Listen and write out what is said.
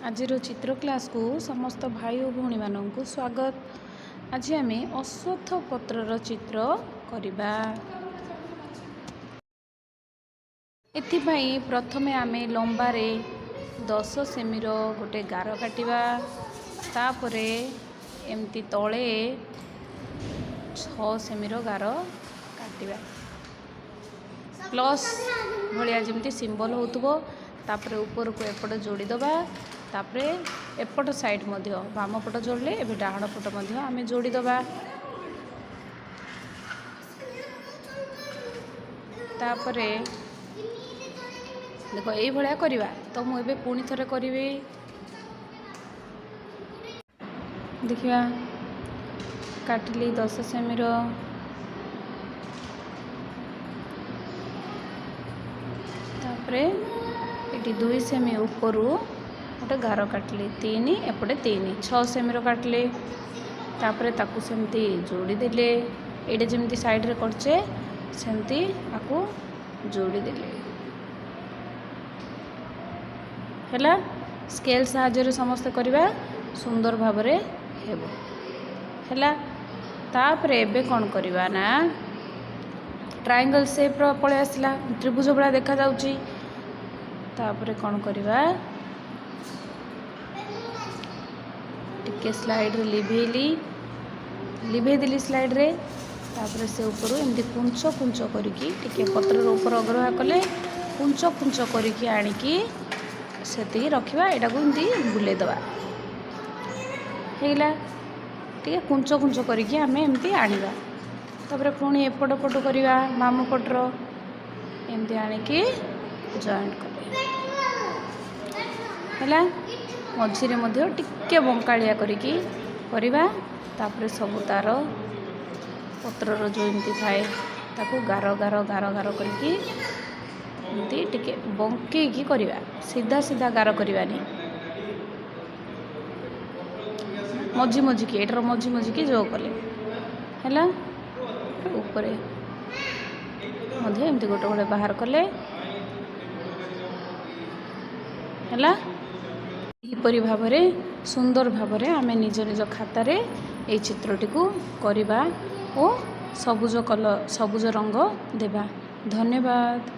आज चित्र क्लास को समस्त भाई और भौणी मानक स्वागत। आज आम अश्वत्थ पत्रर चित्र करिबा। एथिपाई प्रथमे आम लंबारे 10 सेमीर गोटे गार काटिबा, तापरे एमती तले 6 सेमीर गार काटिबा। प्लस भलिया जमती सिंबल होतबो, तापरे ऊपर को एपट जोड़ी दबा, तापरे एपट साइड मध्य बाम पट जोड़ले एबे डाहाण पट मध्य आमे जोड़ी दबा। तापरे देखो यही भलिया करिबा। तो मु एबे पुणी थरे करिवे। देखिया काटली 10 सेमीर, तापरे एटी 2 सेमी ऊपर गोटे गार काटली, 3 एपटे 3 6 सेमीर काटले, तापरे ताकू सेमती जोड़ी देले। एडे जेमती साइड रे करचे सेमती आकू जोड़ी देले। हैला स्केल साहाय्य समस्त करिबा, सुंदर भाबरे हेबो। हैला तापरे एबे कोन करिबा ना ट्रायंगल शेप रो पळे आसला, त्रिभुज बळा देखा जाउची। तापरे कोन करिबा टिके स्लाइड रे लिभे दिली स्लाइड रे। तापरे से ऊपर एमती कुंच कुंच करिकी टिके पत्र ऊपर अग्रह कले कुंच कुंच करिकी आनिकी सेती रखिबा। एटा को एमती बुले दबा हेला। टिके कुंच कुंच करिकी आमे एमती आनिबा। तापरे पुणी एपट पट करिबा, बाम पटर एमती आनिकी जॉइंट करिबा। हैला मझिरे मध्य टिके बंकालिया करिकी करिबा। तापरे सब तार पत्रर जो एमती थाए ताकू गार गार गार गार करिकी एमती टिके बंकेकी करिबा, सीधा सीधा गार करिबानी। मझी मझी की एटर मझी मझी की जो कले हैला। ऊपर मध्य एमती गोटे गोटे बाहर कले हैला। एपरी भावरे सुंदर भावरे आमे निज निज खातारे ए चित्रटी को करिबा ओ सबुज रंग देबा। धन्यवाद।